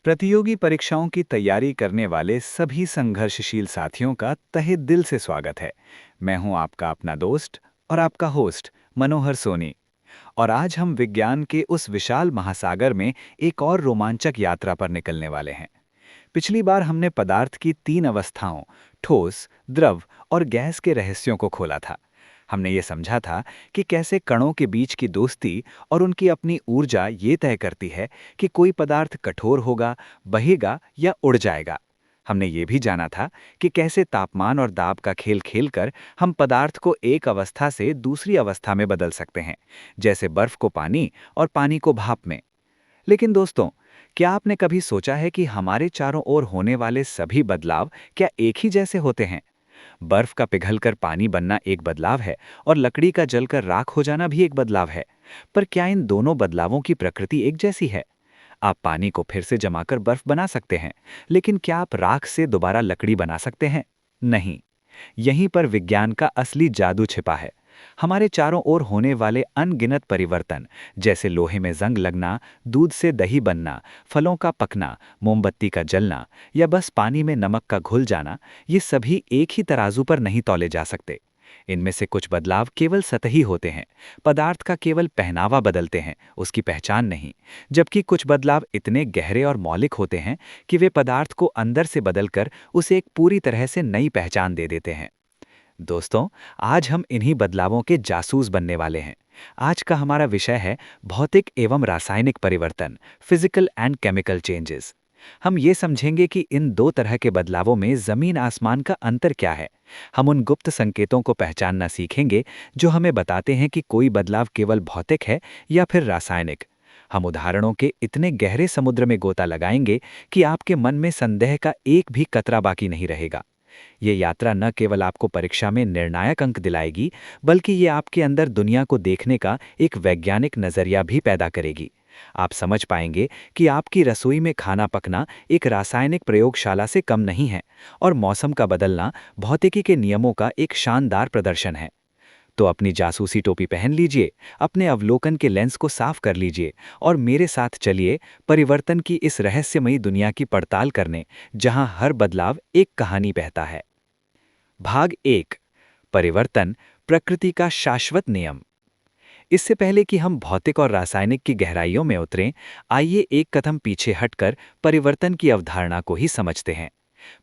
प्रतियोगी परीक्षाओं की तैयारी करने वाले सभी संघर्षशील साथियों का तहे दिल से स्वागत है। मैं हूं आपका अपना दोस्त और आपका होस्ट मनोहर सोनी। और आज हम विज्ञान के उस विशाल महासागर में एक और रोमांचक यात्रा पर निकलने वाले हैं। पिछली बार हमने पदार्थ की तीन अवस्थाओं ठोस, द्रव और गैस के रहस्यों को खोला था। हमने ये समझा था कि कैसे कणों के बीच की दोस्ती और उनकी अपनी ऊर्जा ये तय करती है कि कोई पदार्थ कठोर होगा, बहेगा या उड़ जाएगा। हमने ये भी जाना था कि कैसे तापमान और दाब का खेल खेलकर हम पदार्थ को एक अवस्था से दूसरी अवस्था में बदल सकते हैं, जैसे बर्फ को पानी और पानी को भाप में। लेकिन दोस्तों, क्या आपने कभी सोचा है कि हमारे चारों ओर होने वाले सभी बदलाव क्या एक ही जैसे होते हैं? बर्फ का पिघलकर पानी बनना एक बदलाव है और लकड़ी का जलकर राख हो जाना भी एक बदलाव है। पर क्या इन दोनों बदलावों की प्रकृति एक जैसी है? आप पानी को फिर से जमाकर बर्फ बना सकते हैं, लेकिन क्या आप राख से दोबारा लकड़ी बना सकते हैं? नहीं। यहीं पर विज्ञान का असली जादू छिपा है। हमारे चारों ओर होने वाले अनगिनत परिवर्तन, जैसे लोहे में जंग लगना, दूध से दही बनना, फलों का पकना, मोमबत्ती का जलना या बस पानी में नमक का घुल जाना, ये सभी एक ही तराजू पर नहीं तौले जा सकते। इनमें से कुछ बदलाव केवल सतही होते हैं, पदार्थ का केवल पहनावा बदलते हैं, उसकी पहचान नहीं। जबकि कुछ बदलाव इतने गहरे और मौलिक होते हैं कि वे पदार्थ को अंदर से बदलकर उसे एक पूरी तरह से नई पहचान दे देते हैं। दोस्तों, आज हम इन्हीं बदलावों के जासूस बनने वाले हैं। आज का हमारा विषय है भौतिक एवं रासायनिक परिवर्तन, फिजिकल एंड केमिकल चेंजेस। हम ये समझेंगे कि इन दो तरह के बदलावों में जमीन आसमान का अंतर क्या है। हम उन गुप्त संकेतों को पहचानना सीखेंगे जो हमें बताते हैं कि कोई बदलाव केवल भौतिक है या फिर रासायनिक। हम उदाहरणों के इतने गहरे समुद्र में गोता लगाएंगे कि आपके मन में संदेह का एक भी कतरा बाकी नहीं रहेगा। ये यात्रा न केवल आपको परीक्षा में निर्णायक अंक दिलाएगी, बल्कि ये आपके अंदर दुनिया को देखने का एक वैज्ञानिक नजरिया भी पैदा करेगी। आप समझ पाएंगे कि आपकी रसोई में खाना पकना एक रासायनिक प्रयोगशाला से कम नहीं है और मौसम का बदलना भौतिकी के नियमों का एक शानदार प्रदर्शन है। तो अपनी जासूसी टोपी पहन लीजिए, अपने अवलोकन के लेंस को साफ कर लीजिए और मेरे साथ चलिए परिवर्तन की इस रहस्यमयी दुनिया की पड़ताल करने, जहां हर बदलाव एक कहानी बहता है। भाग एक। परिवर्तन, प्रकृति का शाश्वत नियम। इससे पहले कि हम भौतिक और रासायनिक की गहराइयों में उतरें, आइए एक कदम पीछे हटकर परिवर्तन की अवधारणा को ही समझते हैं।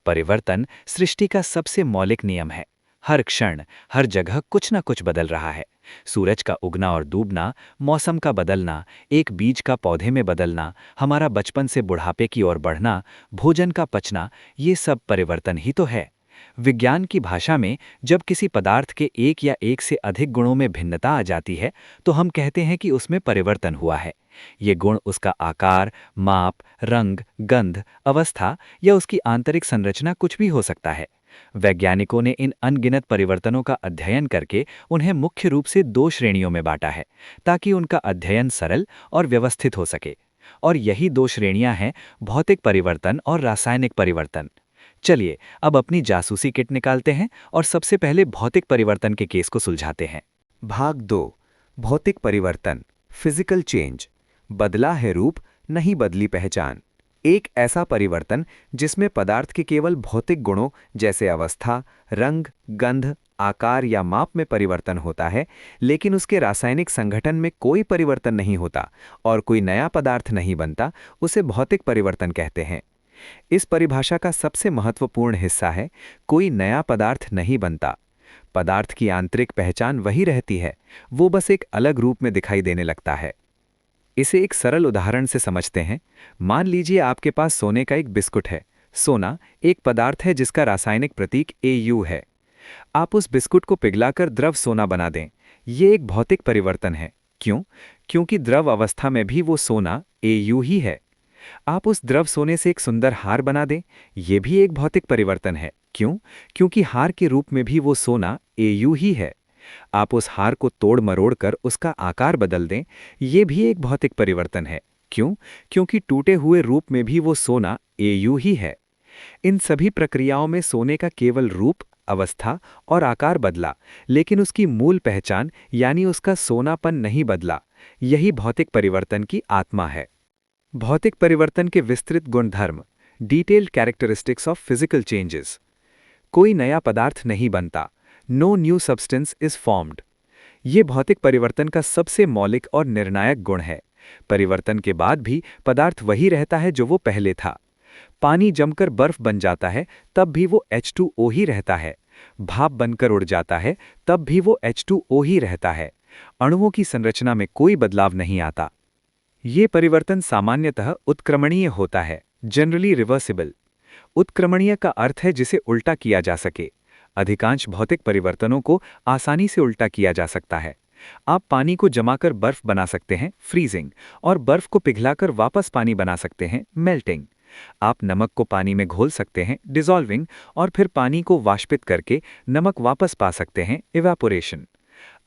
परिवर्तन सृष्टि का सबसे मौलिक नियम है। हर क्षण, हर जगह कुछ ना कुछ बदल रहा है। सूरज का उगना और डूबना, मौसम का बदलना, एक बीज का पौधे में बदलना, हमारा बचपन से बुढ़ापे की ओर बढ़ना, भोजन का पचना, ये सब परिवर्तन ही तो है। विज्ञान की भाषा में जब किसी पदार्थ के एक या एक से अधिक गुणों में भिन्नता आ जाती है, तो हम कहते हैं कि उसमें परिवर्तन हुआ है। ये गुण उसका आकार, माप, रंग, गंध, अवस्था या उसकी आंतरिक संरचना कुछ भी हो सकता है। वैज्ञानिकों ने इन अनगिनत परिवर्तनों का अध्ययन करके उन्हें मुख्य रूप से दो श्रेणियों में बांटा है, ताकि उनका अध्ययन सरल और व्यवस्थित हो सके। और यही दो श्रेणियां हैं भौतिक परिवर्तन और रासायनिक परिवर्तन। चलिए अब अपनी जासूसी किट निकालते हैं और सबसे पहले भौतिक परिवर्तन के केस को सुलझाते हैं। भाग 2। भौतिक परिवर्तन, फिजिकल चेंज। बदला है रूप, नहीं बदली पहचान। एक ऐसा परिवर्तन जिसमें पदार्थ के केवल भौतिक गुणों जैसे अवस्था, रंग, गंध, आकार या माप में परिवर्तन होता है, लेकिन उसके रासायनिक संगठन में कोई परिवर्तन नहीं होता और कोई नया पदार्थ नहीं बनता, उसे भौतिक परिवर्तन कहते हैं। इस परिभाषा का सबसे महत्वपूर्ण हिस्सा है, कोई नया पदार्थ नहीं बनता। पदार्थ की आंतरिक पहचान वही रहती है, वो बस एक अलग रूप में दिखाई देने लगता है। इसे एक सरल उदाहरण से समझते हैं। मान लीजिए आपके पास सोने का एक बिस्कुट है। सोना एक पदार्थ है जिसका रासायनिक प्रतीक Au है। आप उस बिस्कुट को पिघलाकर द्रव सोना बना दें। ये एक भौतिक परिवर्तन है। क्यों? क्योंकि द्रव अवस्था में भी वो सोना Au ही है। आप उस द्रव सोने से एक सुंदर हार बना दें, यह भी एक भौतिक परिवर्तन है। क्यों? क्योंकि हार के रूप में भी वो सोना Au ही है। आप उस हार को तोड़ मरोड़ कर उसका आकार बदल दें, यह भी एक भौतिक परिवर्तन है। क्यों? क्योंकि टूटे हुए रूप में भी वो सोना Au ही है। इन सभी प्रक्रियाओं में सोने का केवल रूप, अवस्था और आकार बदला, लेकिन उसकी मूल पहचान यानी उसका सोनापन नहीं बदला। यही भौतिक परिवर्तन की आत्मा है। भौतिक परिवर्तन के विस्तृत गुणधर्म, detailed characteristics of physical changes. कोई नया पदार्थ नहीं बनता, no new substance is formed. ये भौतिक परिवर्तन का सबसे मौलिक और निर्णायक गुण है। परिवर्तन के बाद भी पदार्थ वही रहता है जो वो पहले था। पानी जमकर बर्फ बन जाता है, तब भी वो H2O ही रहता है। भाप बनकर उड़ जाता है, तब भी वो H2O ही रहता है। अणुओं की संरचना में कोई बदलाव नहीं आता। ये परिवर्तन सामान्यतः उत्क्रमणीय होता है, जनरली रिवर्सिबल। उत्क्रमणीय का अर्थ है जिसे उल्टा किया जा सके। अधिकांश भौतिक परिवर्तनों को आसानी से उल्टा किया जा सकता है। आप पानी को जमाकर बर्फ बना सकते हैं, फ्रीजिंग, और बर्फ को पिघलाकर वापस पानी बना सकते हैं, मेल्टिंग। आप नमक को पानी में घोल सकते हैं, डिसॉल्विंग, और फिर पानी को वाष्पित करके नमक वापस पा सकते हैं, इवेपोरेशन।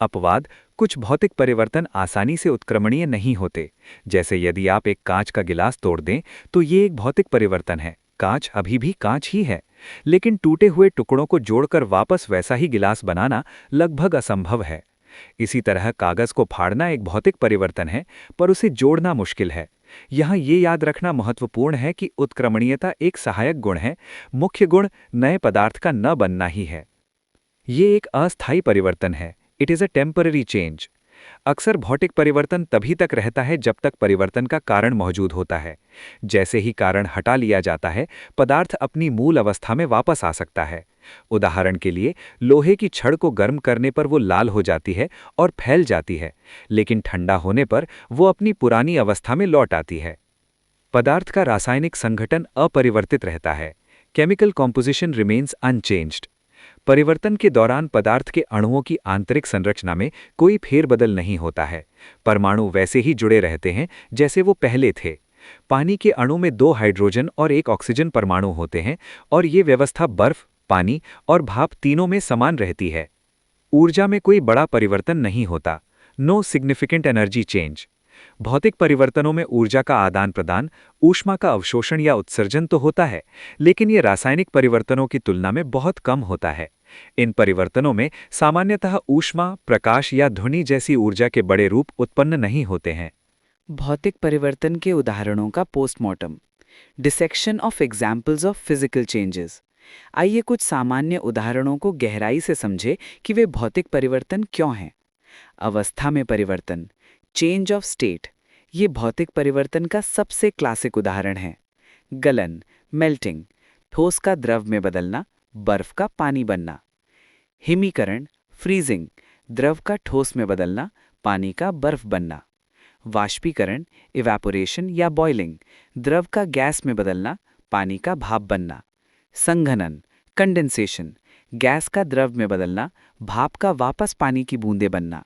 अपवाद, कुछ भौतिक परिवर्तन आसानी से उत्क्रमणीय नहीं होते। जैसे यदि आप एक कांच का गिलास तोड़ दें तो ये एक भौतिक परिवर्तन है। कांच अभी भी कांच ही है, लेकिन टूटे हुए टुकड़ों को जोड़कर वापस वैसा ही गिलास बनाना लगभग असंभव है। इसी तरह कागज को फाड़ना एक भौतिक परिवर्तन है, पर उसे जोड़ना मुश्किल है। यहाँ ये याद रखना महत्वपूर्ण है कि उत्क्रमणीयता एक सहायक गुण है, मुख्य गुण नए पदार्थ का न बनना ही है। ये एक अस्थायी परिवर्तन है, it is a temporary change. अक्सर भौतिक परिवर्तन तभी तक रहता है जब तक परिवर्तन का कारण मौजूद होता है। जैसे ही कारण हटा लिया जाता है, पदार्थ अपनी मूल अवस्था में वापस आ सकता है। उदाहरण के लिए, लोहे की छड़ को गर्म करने पर वो लाल हो जाती है और फैल जाती है, लेकिन ठंडा होने पर वो अपनी पुरानी अवस्था में लौट आती है। पदार्थ का रासायनिक संगठन अपरिवर्तित रहता है। Chemical composition remains unchanged. परिवर्तन के दौरान पदार्थ के अणुओं की आंतरिक संरचना में कोई फेरबदल नहीं होता है। परमाणु वैसे ही जुड़े रहते हैं जैसे वो पहले थे। पानी के अणु में 2 हाइड्रोजन और 1 ऑक्सीजन परमाणु होते हैं, और ये व्यवस्था बर्फ, पानी और भाप तीनों में समान रहती है। ऊर्जा में कोई बड़ा परिवर्तन नहीं होता, नो सिग्निफिकेंट एनर्जी चेंज। भौतिक परिवर्तनों में ऊर्जा का आदान प्रदान, ऊष्मा का अवशोषण या उत्सर्जन तो होता है, लेकिन ये रासायनिक परिवर्तनों की तुलना में बहुत कम होता है। इन परिवर्तनों में सामान्यतः ऊष्मा, प्रकाश या ध्वनि जैसी ऊर्जा के बड़े रूप उत्पन्न नहीं होते हैं। भौतिक परिवर्तन के उदाहरणों का postmortem. Dissection of examples of physical changes. आइए कुछ सामान्य उदाहरणों को गहराई से समझें कि वे भौतिक परिवर्तन क्यों हैं। अवस्था में परिवर्तन, चेंज ऑफ स्टेट, ये भौतिक परिवर्तन का सबसे क्लासिक उदाहरण है। गलन, मेल्टिंग, ठोस का द्रव में बदलना, बर्फ का पानी बनना। हिमीकरण, फ्रीजिंग, द्रव का ठोस में बदलना, पानी का बर्फ बनना। वाष्पीकरण, इवेपोरेशन या बॉइलिंग, द्रव का गैस में बदलना, पानी का भाप बनना। संघनन, कंडेंसेशन, गैस का द्रव में बदलना, भाप का वापस पानी की बूंदें बनना।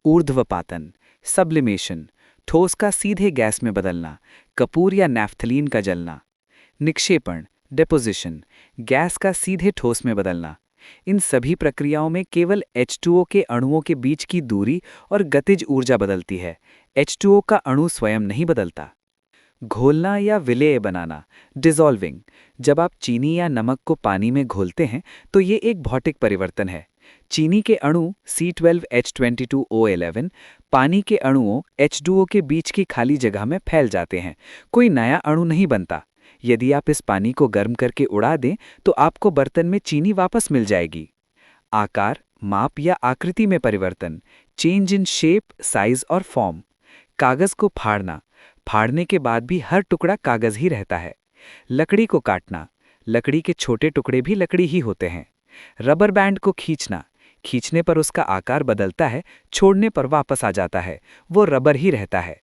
ऊर्ध्वपातन, सब्लिमेशन, ठोस का सीधे गैस में बदलना, कपूर या नैफ्थलीन का जलना। निक्षेपण, डिपोजिशन, गैस का सीधे ठोस में बदलना। इन सभी प्रक्रियाओं में केवल H2O के अणुओं के बीच की दूरी और गतिज ऊर्जा बदलती है, H2O का अणु स्वयं नहीं बदलता। घोलना या विलेय बनाना, डिसॉल्विंग, जब आप चीनी या नमक को पानी में घोलते हैं तो ये एक भौतिक परिवर्तन है। चीनी के अणु C12H22O11 पानी के अणुओं H2O के बीच की खाली जगह में फैल जाते हैं, कोई नया अणु नहीं बनता। यदि आप इस पानी को गर्म करके उड़ा दें तो आपको बर्तन में चीनी वापस मिल जाएगी। आकार, माप या आकृति में परिवर्तन, चेंज इन शेप, साइज और फॉर्म। कागज को फाड़ना, फाड़ने के बाद भी हर टुकड़ा कागज ही रहता है। लकड़ी को काटना, लकड़ी के छोटे टुकड़े भी लकड़ी ही होते हैं। रबर बैंड को खींचना, खींचने पर उसका आकार बदलता है, छोड़ने पर वापस आ जाता है, वो रबर ही रहता है।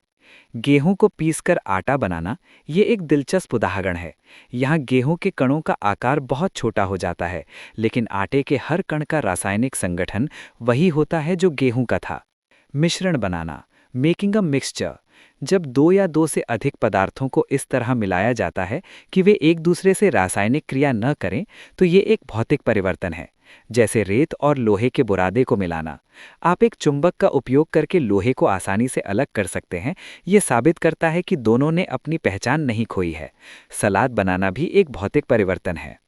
गेहूं को पीसकर आटा बनाना, ये एक दिलचस्प उदाहरण है। यहाँ गेहूं के कणों का आकार बहुत छोटा हो जाता है, लेकिन आटे के हर कण का रासायनिक संगठन वही होता है जो गेहूं का था। मिश्रण बनाना, मेकिंग अ मिक्सचर, जब 2 या 2 से अधिक पदार्थों को इस तरह मिलाया जाता है कि वे एक दूसरे से रासायनिक क्रिया न करें, तो ये एक भौतिक परिवर्तन है। जैसे रेत और लोहे के बुरादे को मिलाना। आप एक चुंबक का उपयोग करके लोहे को आसानी से अलग कर सकते हैं, ये साबित करता है कि दोनों ने अपनी पहचान नहीं खोई है। सलाद बनाना भी एक भौतिक परिवर्तन है।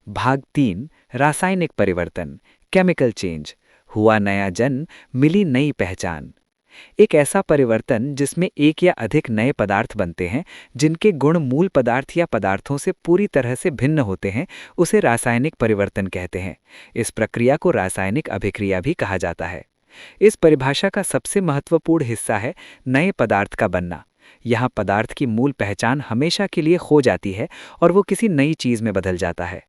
भाग 3, रासायनिक परिवर्तन, केमिकल चेंज। हुआ नया जन्म, मिली नई पहचान। एक ऐसा परिवर्तन जिसमें एक या अधिक नए पदार्थ बनते हैं जिनके गुण मूल पदार्थ या पदार्थों से पूरी तरह से भिन्न होते हैं, उसे रासायनिक परिवर्तन कहते हैं। इस प्रक्रिया को रासायनिक अभिक्रिया भी कहा जाता है। इस परिभाषा का सबसे महत्वपूर्ण हिस्सा है नए पदार्थ का बनना। यहाँ पदार्थ की मूल पहचान हमेशा के लिए खो जाती है और वो किसी नई चीज में बदल जाता है।